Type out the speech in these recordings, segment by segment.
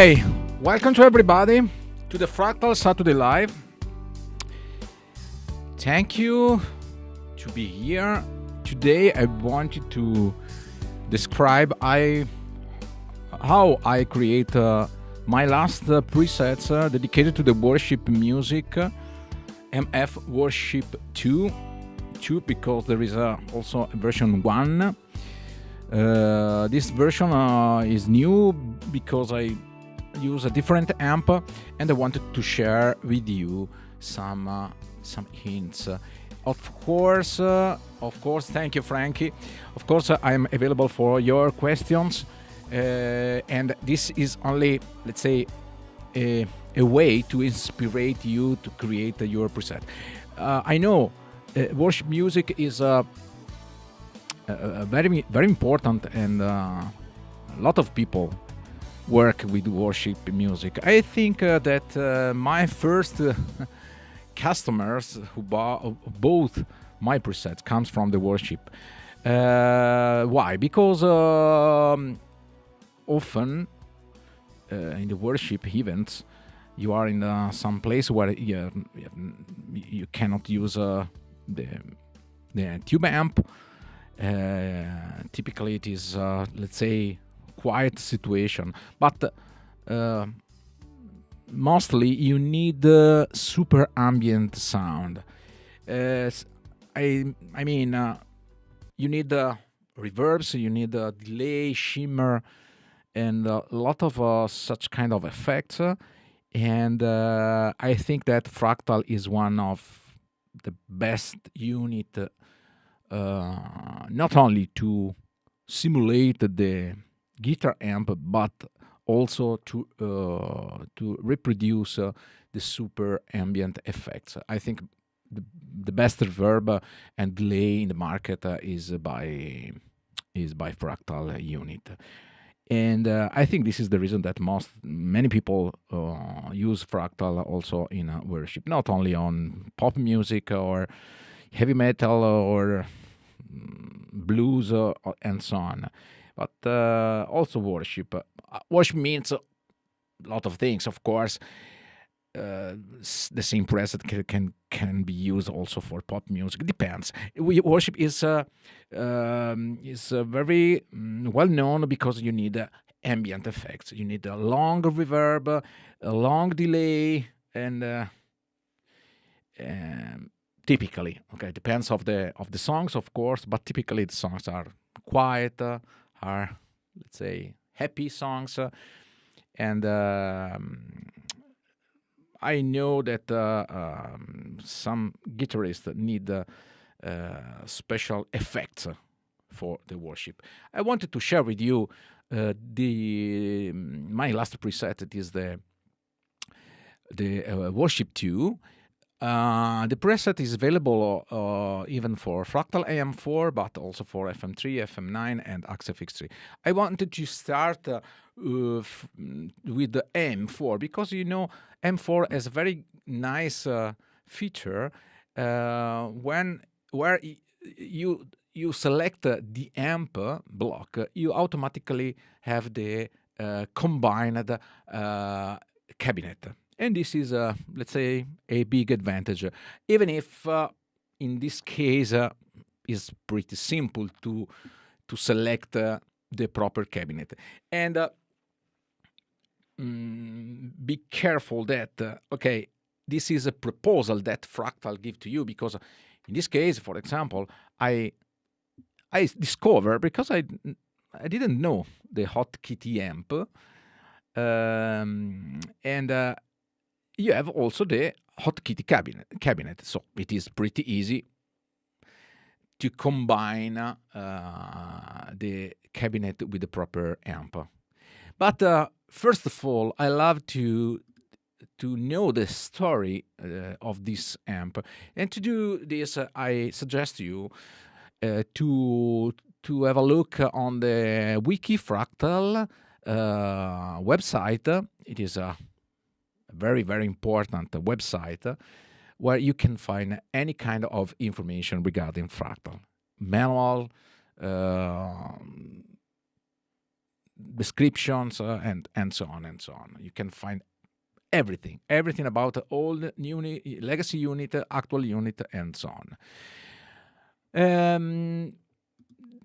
Okay, welcome to everybody to the Fractal Saturday Live. Thank you to be here. Today I wanted to describe how I create my last presets dedicated to the worship music, MF Worship 2 because there is also a version 1. This version is new because I use a different amp and I wanted to share with you some hints. Of course, thank you, Frankie. Of course, I'm available for your questions, and this is only, let's say, a way to inspire you to create your preset. I know worship music is very, very important, and a lot of people work with worship music. I think that my first customers who bought my presets comes from the worship. Why? Because often in the worship events, you are in some place where you cannot use the tube amp. Typically it is, let's say, quiet situation, but mostly you need super ambient sound. I mean, you need reverbs, you need delay, shimmer, and a lot of such kind of effects. And I think that Fractal is one of the best unit, not only to simulate the guitar amp, but also to reproduce the super ambient effects. I think the best reverb and delay in the market is by Fractal unit, and I think this is the reason that many people use Fractal also in worship, not only on pop music or heavy metal or blues and so on, but also worship. Worship means a lot of things, of course. The same preset can be used also for pop music. Depends. Worship is very well known because you need ambient effects. You need a long reverb, a long delay, and typically, okay, depends of the songs, of course, but typically the songs are quiet, are, let's say, happy songs, and I know that some guitarists need special effects for the worship. I wanted to share with you my last preset. It is the Worship 2. The preset is available even for Fractal AM4, but also for FM3, FM9, and AXFX3. I wanted to start with the AM4 because, you know, M4 has a very nice feature where you select the amp block, you automatically have the combined cabinet. And this is, let's say, a big advantage, even if in this case it's pretty simple to select the proper cabinet. And be careful that, okay, this is a proposal that Fractal give to you, because in this case, for example, I discover, because I didn't know the Hotkey amp, and you have also the Hotkey cabinet, so it is pretty easy to combine the cabinet with the proper amp. But first of all, I love to know the story of this amp, and to do this, I suggest you to have a look on the Wiki Fractal website. It is a very, very important website where you can find any kind of information regarding Fractal. Manual, descriptions, and so on and so on. You can find everything about old unit, legacy unit, actual unit, and so on.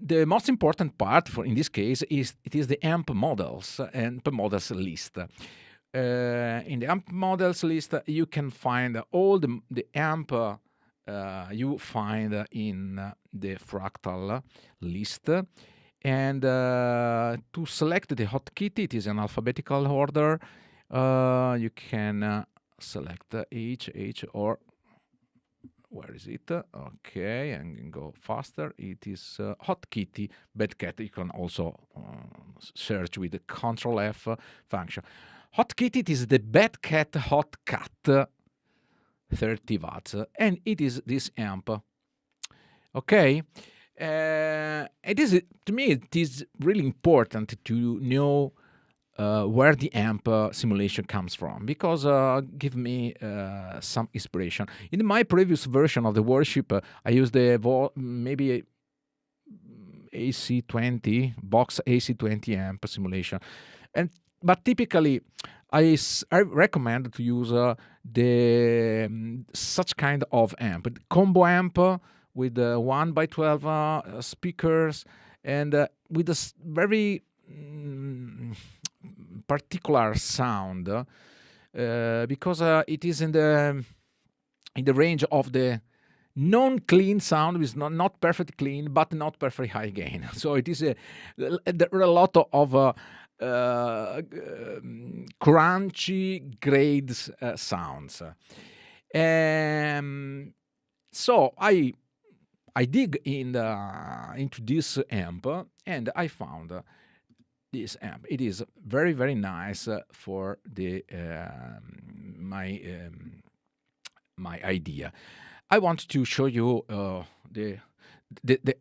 The most important part in this case is the amp models list. In the amp models list, you can find all the amp you find in the Fractal list. And to select the hotkey, it is in alphabetical order. You can select H, or where is it? Okay, and go faster. It is hotkey, Badcat. You can also search with the Control F function. Hotkey, it is the Badcat Hotcat 30 watts, and it is this amp. Okay. It is, to me, it is really important to know where the amp simulation comes from, because give me some inspiration. In my previous version of the Worship, I used the maybe AC20 box AC20 amp simulation, but typically I recommend to use such kind of amp, combo amp with 1x12 speakers, and with a very particular sound, because it is in the range of the non-clean sound, is not perfectly clean, but not perfectly high gain. So it is there are a lot of crunchy grades sounds. So I dig into this amp, and I found this amp. It is very, very nice for the my idea. I want to show you the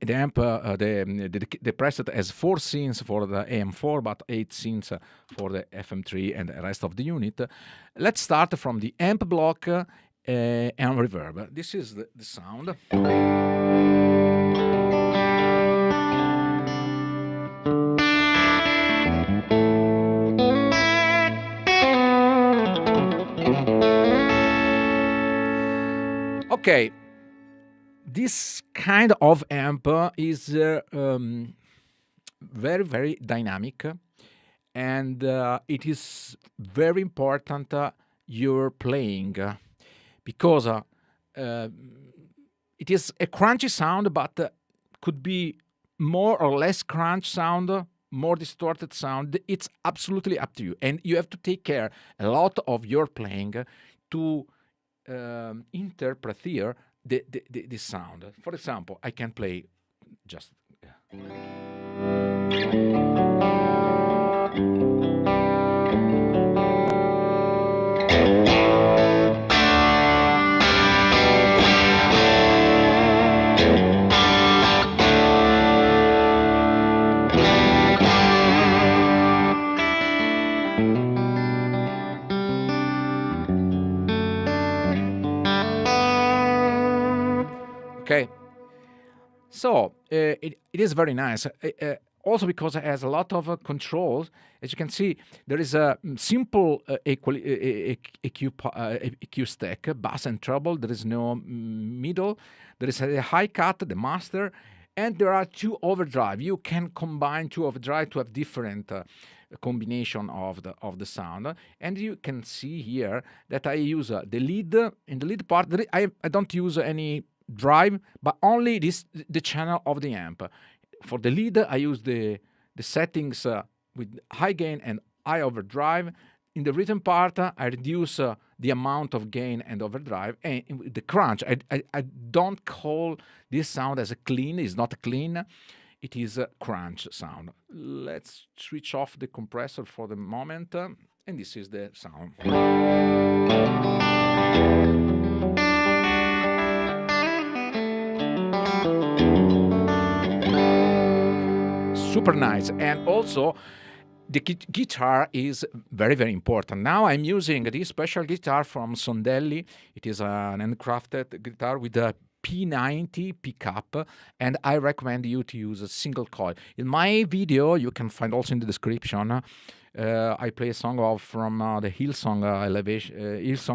amp. The preset has 4 scenes for the AM4, but 8 scenes for the FM3 and the rest of the unit. Let's start from the amp block and reverb. This is the sound. Okay, this kind of amp is very, very dynamic, and it is very important you're playing, because it is a crunchy sound, but could be more or less crunch sound, more distorted sound. It's absolutely up to you, and you have to take care a lot of your playing to interpret here the sound. For example, I can play just okay. So it is very nice. Also because it has a lot of controls. As you can see, there is a simple EQ stack, bass and treble. There is no middle. There is a high cut, the master, and there are 2 overdrive. You can combine 2 overdrive to have different combination of the sound. And you can see here that I use the lead. In the lead part, I don't use any drive, but only the channel of the amp. For the lead, I use the settings with high gain and high overdrive. In the rhythm part, I reduce the amount of gain and overdrive. And the crunch, I don't call this sound as a clean. It's not clean. It is a crunch sound. Let's switch off the compressor for the moment, and this is the sound. Super nice. And also the guitar is very, very important. Now I'm using this special guitar from Sondelli. It is an handcrafted guitar with a P90 pickup, and I recommend you to use a single coil. In my video, you can find also in the description, I play a song from the Hillsong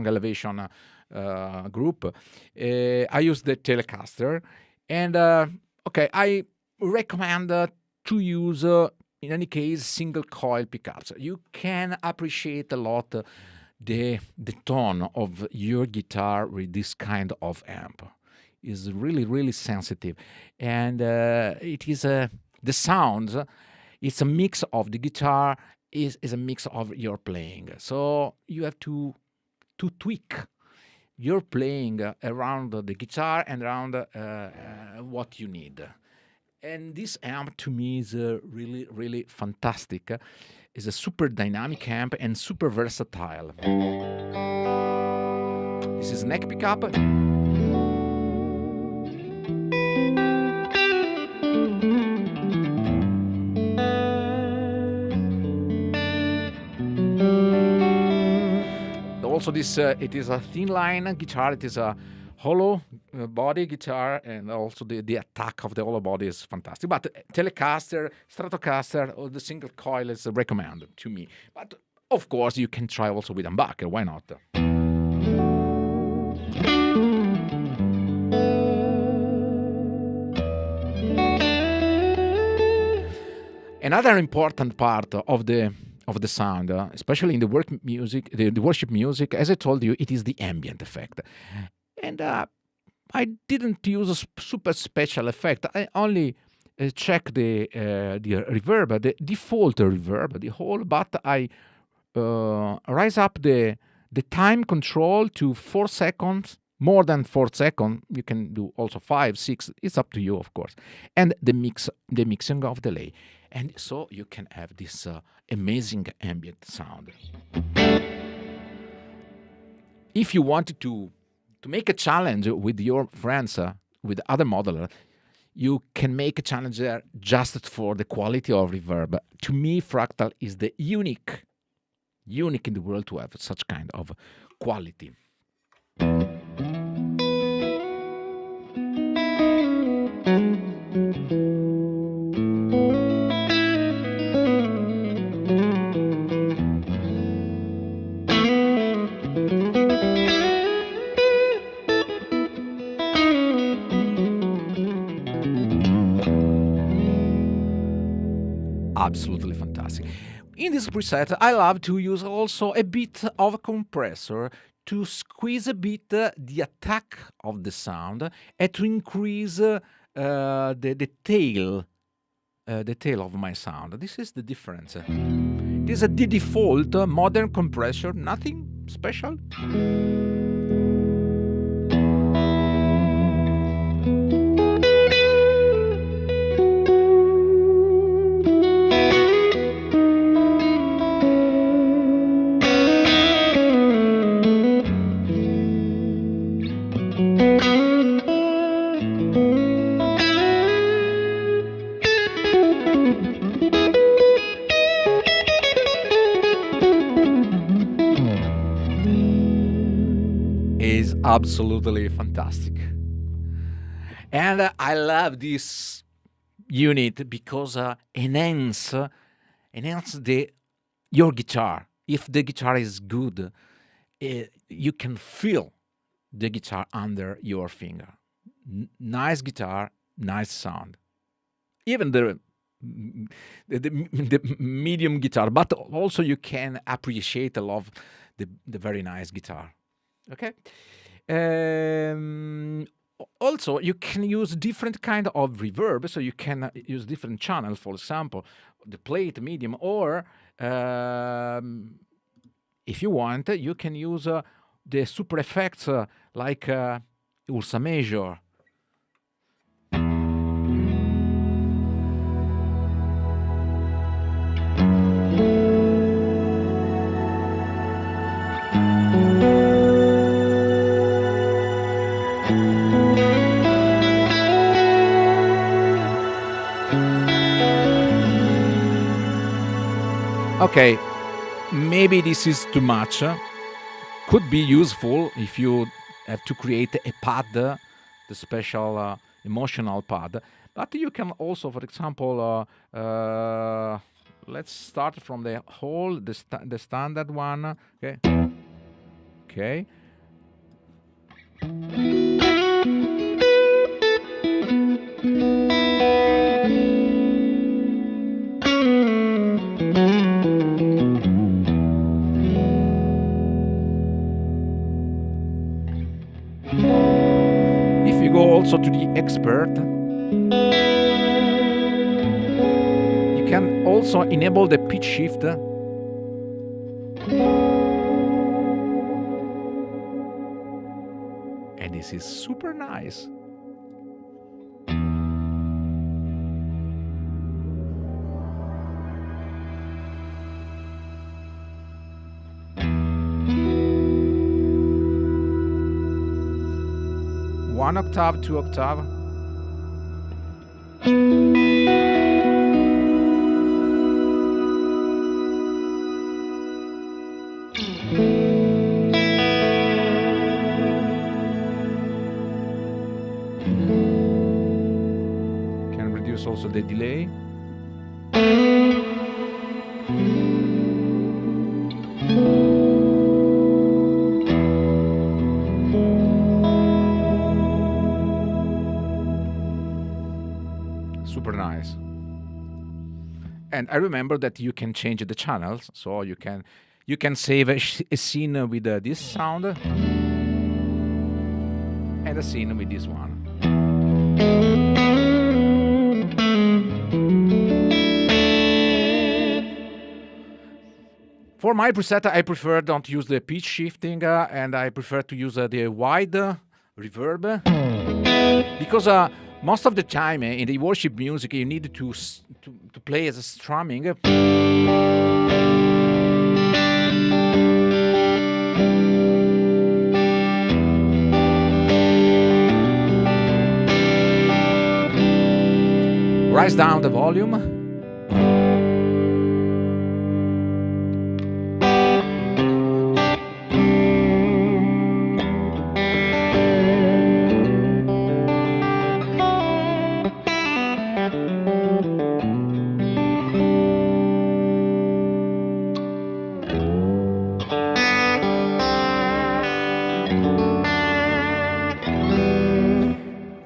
Elevation group. I use the Telecaster, and okay, I recommend to use in any case single coil pickups. You can appreciate a lot the tone of your guitar with this kind of amp. Is really sensitive, and it is the sounds. It's a mix of the guitar. Is a mix of your playing. So you have to tweak your playing around the guitar and around what you need. And this amp to me is really fantastic. It's a super dynamic amp and super versatile. This is neck pickup. Also, this it is a thin line guitar. It is a hollow body guitar, and also the attack of the hollow body is fantastic. But Telecaster, Stratocaster, or the single coil is recommended to me. But of course, you can try also with humbucker. Why not? Another important part of the sound, especially in the worship music, as I told you, it is the ambient effect. And I didn't use a super special effect. I only check the reverb, the default reverb, the whole, but I raise up the time control to 4 seconds, more than 4 seconds. You can do also 5, 6. It's up to you, of course. And the mixing of delay. And so you can have this amazing ambient sound. If you wanted to make a challenge with your friends, with other modeler, you can make a challenge there just for the quality of reverb. To me, Fractal is the unique in the world to have such kind of quality. Absolutely fantastic. In this preset, I love to use also a bit of a compressor to squeeze a bit the attack of the sound and to increase the tail of my sound. This is the difference. This is the default modern compressor, nothing special. Is absolutely fantastic. And I love this unit because enhance your guitar. If the guitar is good, you can feel the guitar under your finger. Nice guitar, nice sound. Even the medium guitar, but also you can appreciate a lot the very nice guitar. Okay. Also, you can use different kind of reverb, so you can use different channels. For example, the plate, medium, or if you want, you can use the super effects like Ursa Major. Okay, maybe this is too much. Could be useful if you have to create a pad the special emotional pad. But you can also, for example, let's start from the whole, the standard one. Okay. Okay. If you go also to the expert, you can also enable the pitch shift. And this is super nice. One octave, two octave. Can reduce also the delay. Super nice. And I remember that you can change the channels, so you can save a scene with this sound and a scene with this one. For my preset, I prefer don't use the pitch shifting, and I prefer to use the wide reverb, because most of the time in the worship music you need to play as a strumming. Rise down the volume.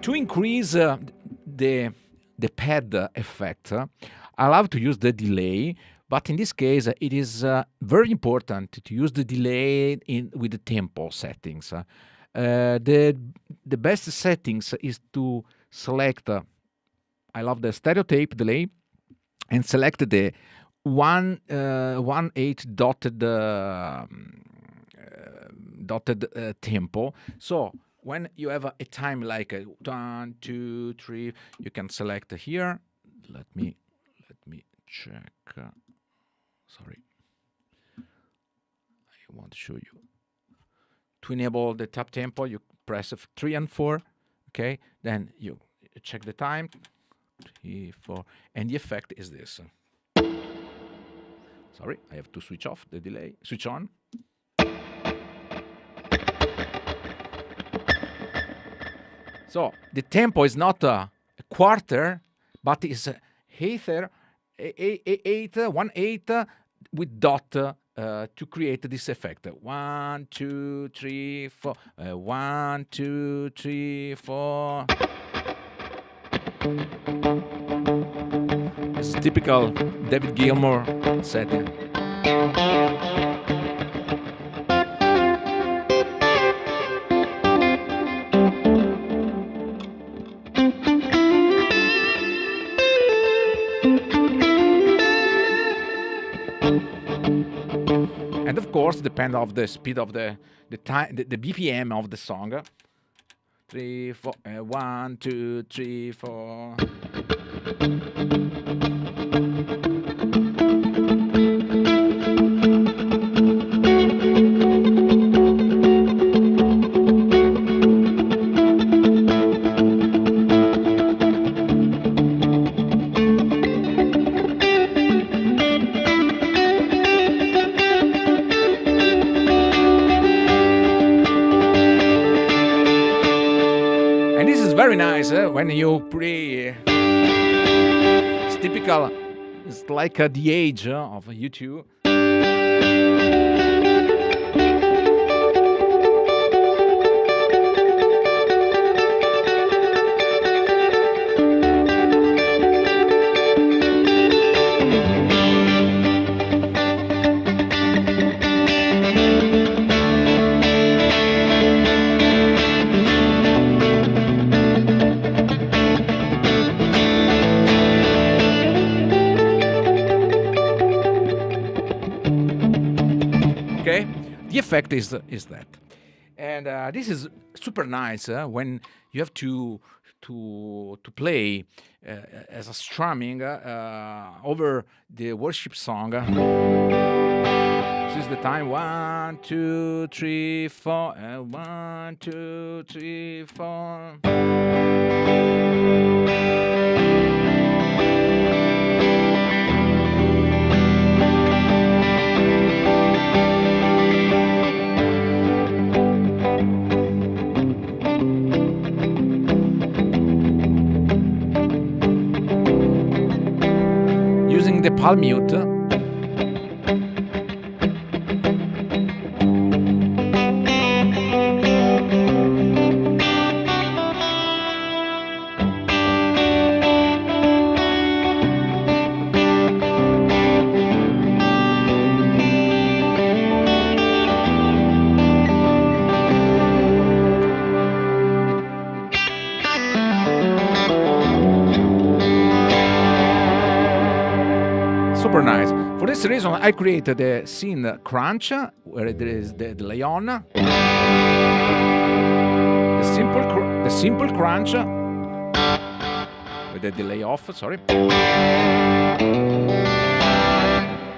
To increase the pad effect, I love to use the delay, but in this case it is very important to use the delay with the tempo settings. The best settings is to select, I love the stereotape delay, and select the 1/8 dotted tempo. So when you have a time like 1, 2, 3, you can select here. Let me check. Sorry, I want to show you. To enable the tap tempo, you press 3 and 4. Okay, then you check the time. 3, 4, and the effect is this. Sorry, I have to switch off the delay. Switch on. So the tempo is not a quarter, but is eighth, 1/8 with dot to create this effect. 1, 2, 3, 4. 1, 2, 3, 4. It's typical David Gilmour setting. And of course, depend of the speed of the time, the BPM of the song. 3, 4, 1, 2, 3, 4. is very nice when you play. It's typical. It's like the age of YouTube. Okay, the effect is that, and this is super nice when you have to play as a strumming over the worship song. This is the time 1, 2, 3, 4, 1, 2, 3, 4. Using the palm mute. Super nice. For this reason, I created the scene crunch, where there is the delay on, the simple crunch with the delay off. Sorry.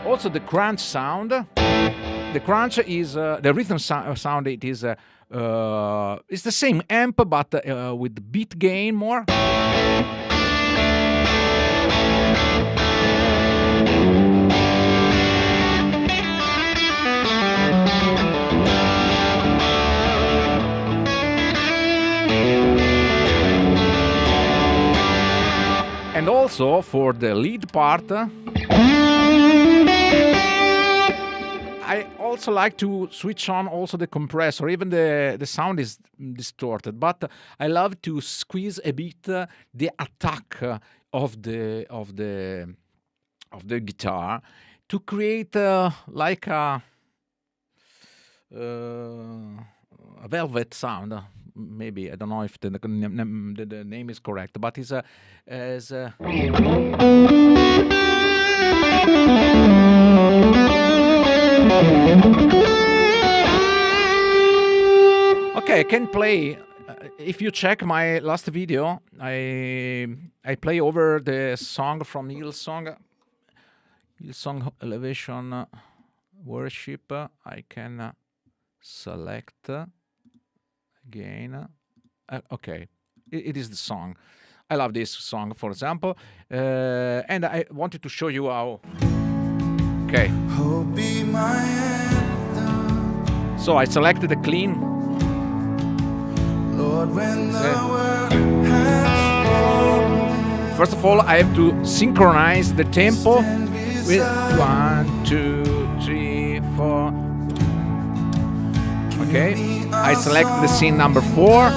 Also, the crunch sound. The crunch is the rhythm sound. It is it's the same amp, but with beat gain more. And also for the lead part, I also like to switch on also the compressor. Even the sound is distorted, but I love to squeeze a bit the attack of the guitar to create like a velvet sound. Maybe I don't know if the name is correct, but it's okay. I can play. If you check my last video, I play over the song from Hillsong Elevation Worship. I can select. Again, okay, it is the song. I love this song, for example, and I wanted to show you how. Okay. So I selected the clean. Lord, when the world has fallen. First of all, I have to synchronize the tempo with 1, 2, 3, 4. Okay, I select the scene number 4.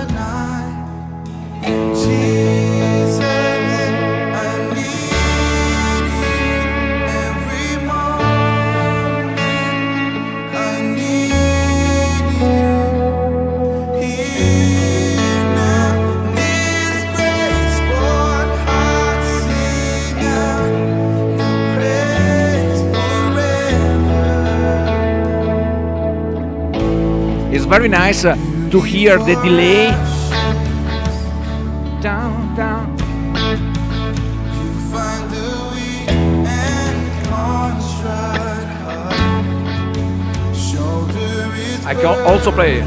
It's very nice to hear the delay. Down, down. I can also play.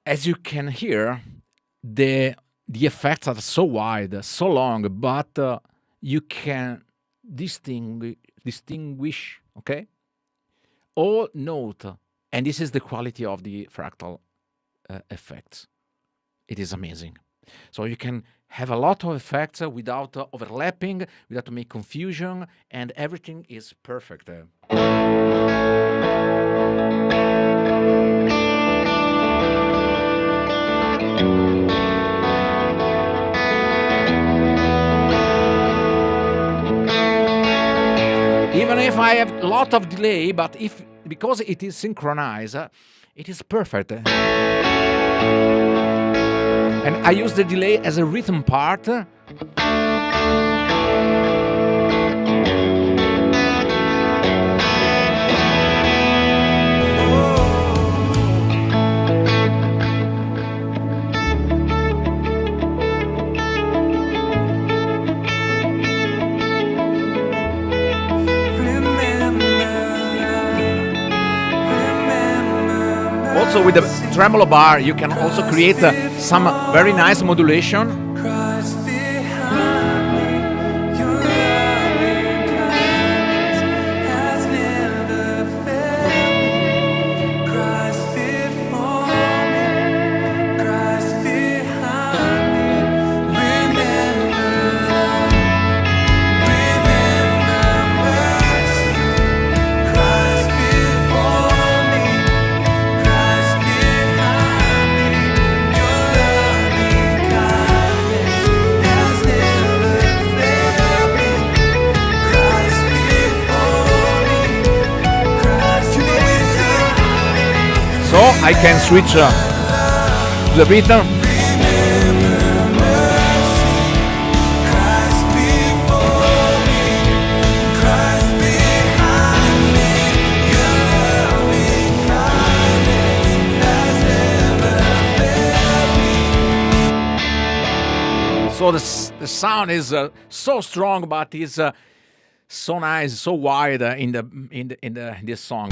as you can hear, the effects are so wide, so long, but you can distinguish, okay, all note, and this is the quality of the fractal effects. It is amazing. So you can have a lot of effects without overlapping, without make confusion, and everything is perfect. Even if I have a lot of delay, but because it is synchronized, it is perfect. And I use the delay as a rhythm part. Also with the tremolo bar, you can also create some very nice modulation. So I can switch to the rhythm. So the sound is so strong, but is so nice, so wide in this song.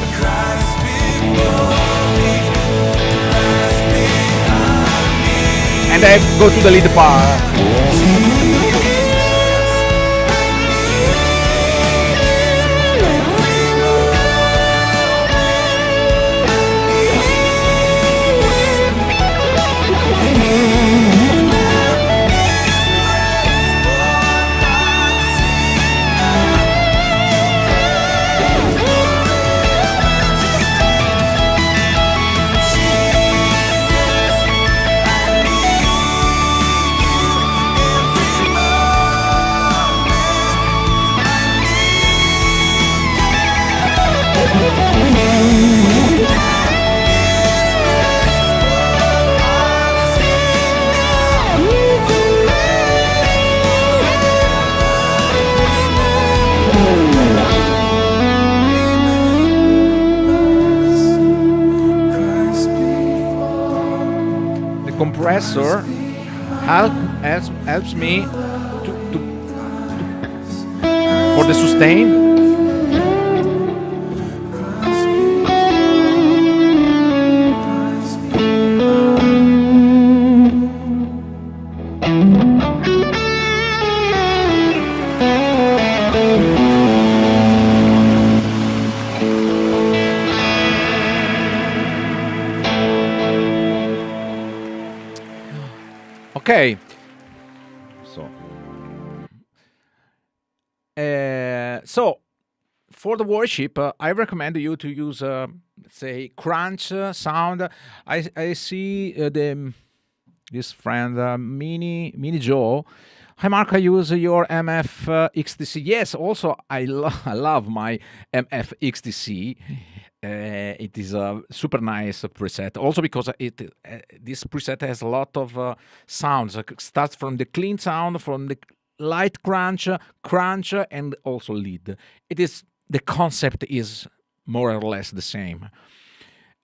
And I go to the lead part. Compressor helps me to for the sustain. Okay, so for the worship, I recommend you to use, say, crunch sound. I see this friend, Mini Joe. Hi, Mark. I use your MF XTC. Yes, also I love my MF XTC. It is a super nice preset. Also because this preset has a lot of sounds. It starts from the clean sound, from the light crunch, and also lead. The concept is more or less the same.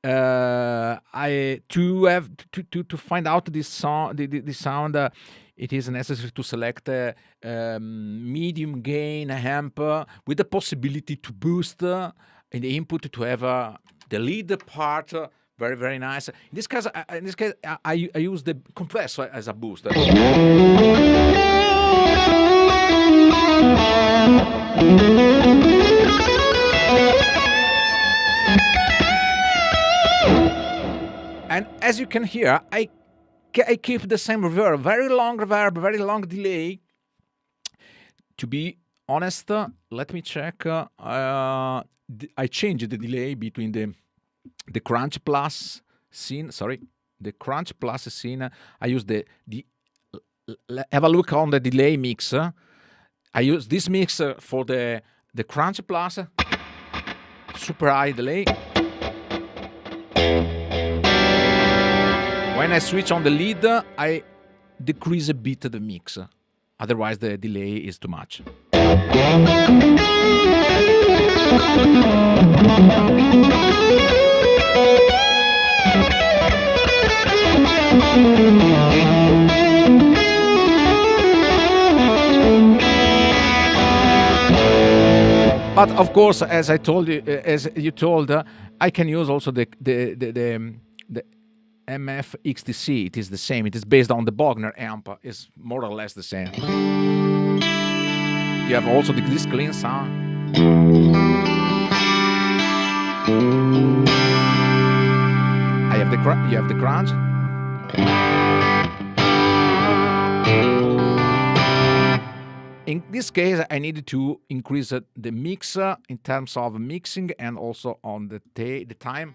I to find out this song, the sound. It is necessary to select a medium gain amp with the possibility to boost in the input to have the lead part Very, very nice. In this case, I use the compressor as a booster. And as you can hear, I keep the same reverb, very long reverb, very long delay. To be honest, let me check. I changed the delay between the crunch plus scene. Sorry, the crunch plus scene. I use the have a look on the delay mixer. I use this mixer for the crunch plus, super high delay. When I switch on the lead, I decrease a bit the mix. Otherwise, the delay is too much. But of course, as I told you, I can use also the MF XTC. It is the same. It is based on the Bogner amp. It's more or less the same. You have also this clean sound. You have the crunch. In this case, I needed to increase the mix in terms of mixing and also on the time.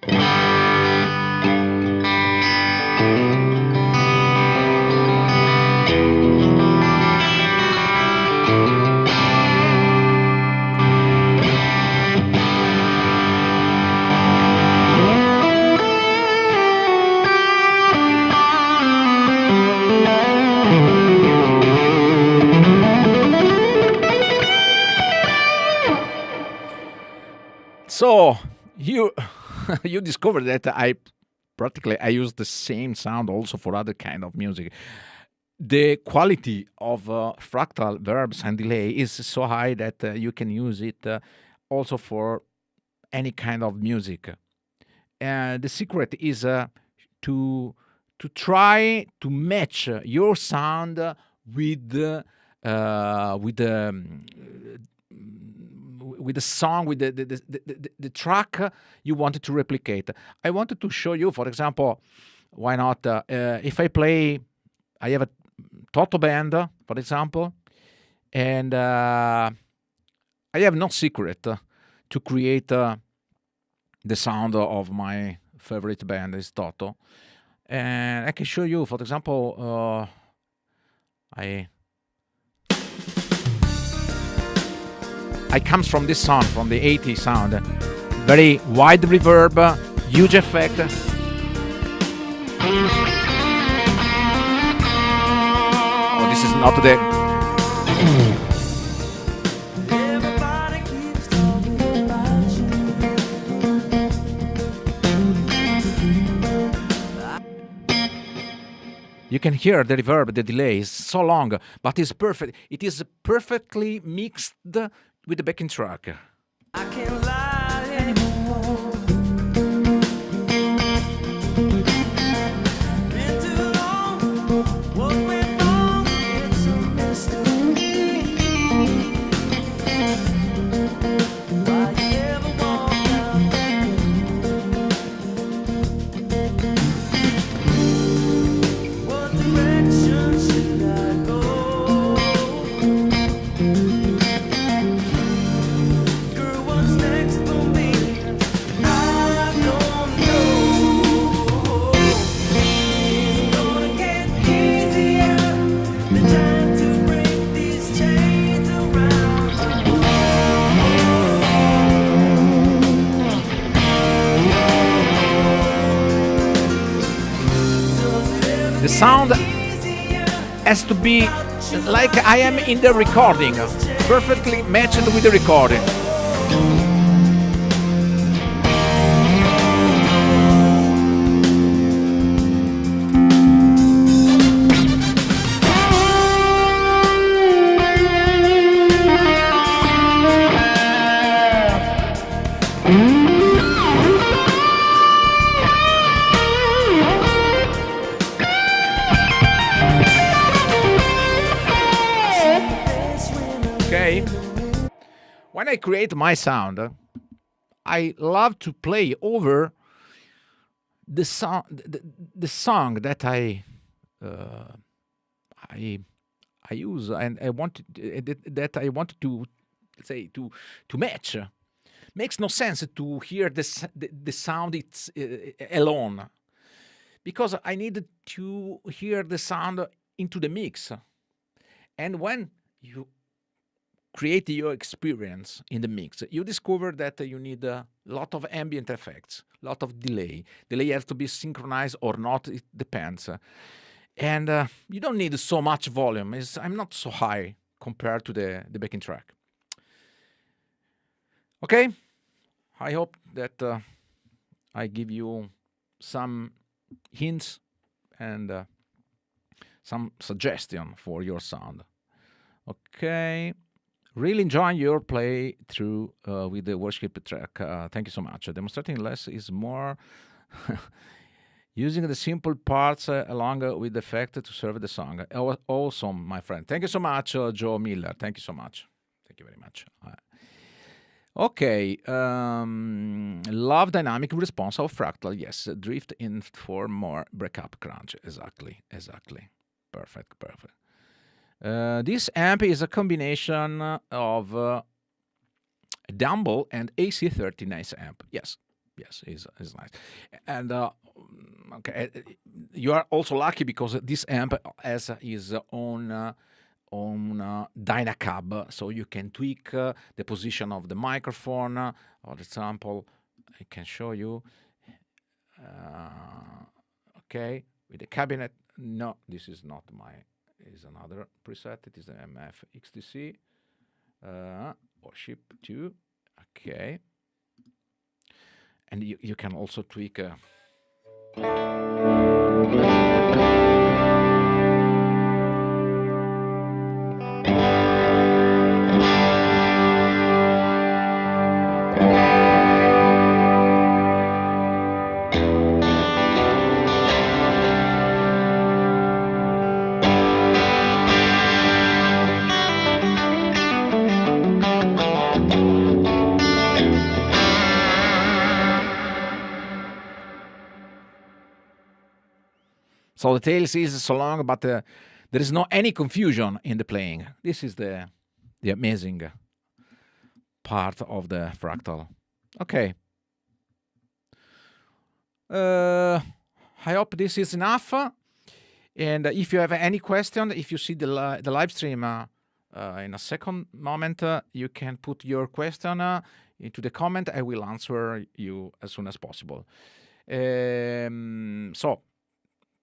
So you discovered that I use the same sound also for other kind of music. The quality of fractal verbs and delay is so high that you can use it also for any kind of music. And the secret is to try to match your sound with the song, with the track you wanted to replicate. I wanted to show you, for example, why not, if I have a Toto band, for example, and I have no secret to create the sound of my favorite band is Toto. And I can show you, for example, I comes from this sound, from the 80s sound. Very wide reverb, huge effect. Oh, this is not the... You can hear the reverb, the delay is so long, but it's perfect. It is perfectly mixed with the backing track. I can't lie anymore. Been too long. What went wrong? It's a mystery. Why you ever walked out? What direction should I go? The sound has to be like I am in the recording, perfectly matched with the recording. when I create my sound, I love to play over the song, the song that I use, and I wanted that I wanted to say to match. Makes no sense to hear the sound it's alone, because I needed to hear the sound into the mix. And when you create your experience in the mix, you discover that you need a lot of ambient effects, a lot of delay. Delay has to be synchronized or not, it depends. And you don't need so much volume. I'm not so high compared to the backing track. Okay, I hope that I give you some hints and some suggestion for your sound. Okay, really enjoying your play through with the worship track. Thank you so much. Demonstrating less is more. Using the simple parts along with the effect to serve the song. Awesome, my friend. Thank you so much, Joe Miller. Thank you so much. Thank you very much. Okay. Love dynamic response of Fractal. Yes. Drift in for more breakup crunch. Exactly. Perfect. This amp is a combination of Dumble and AC30 nice amp. Yes, is nice. And okay, you are also lucky because this amp has his own Dynacab, so you can tweak the position of the microphone. For example, I can show you. Okay, with the cabinet. No, this is not my. Is another preset. It is the MF XTC. Worship 2. Okay. And you can also tweak. So the tails is so long, but there is no any confusion in the playing. This is the amazing part of the Fractal. Okay. I hope this is enough. And if you have any question, if you see the live stream in a second moment, you can put your question into the comment. I will answer you as soon as possible. So.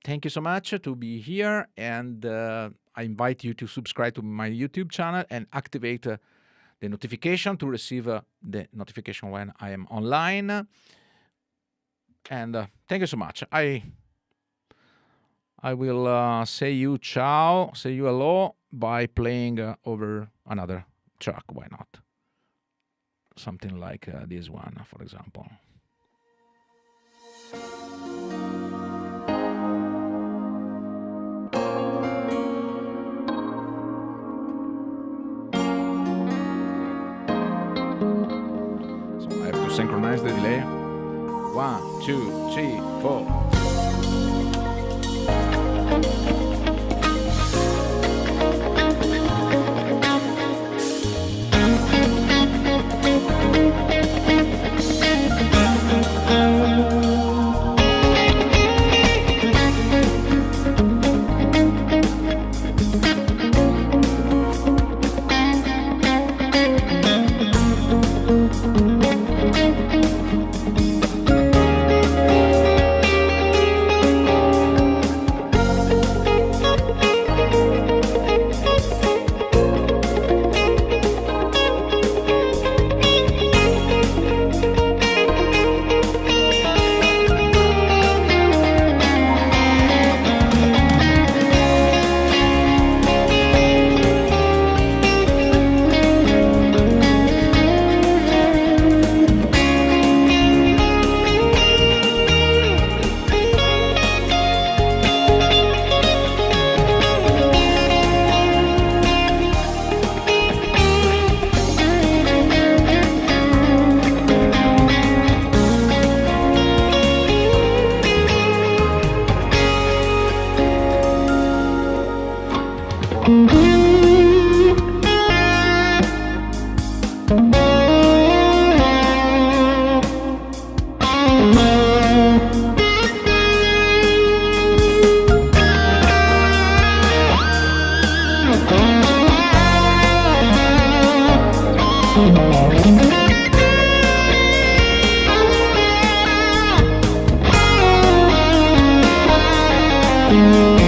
Thank you so much to be here, and I invite you to subscribe to my YouTube channel and activate the notification to receive the notification when I am online. And thank you so much. I will say you ciao, say you hello by playing over another track. Why not? Something like this one, for example. Synchronize the delay. 1, 2, 3, 4. Bye.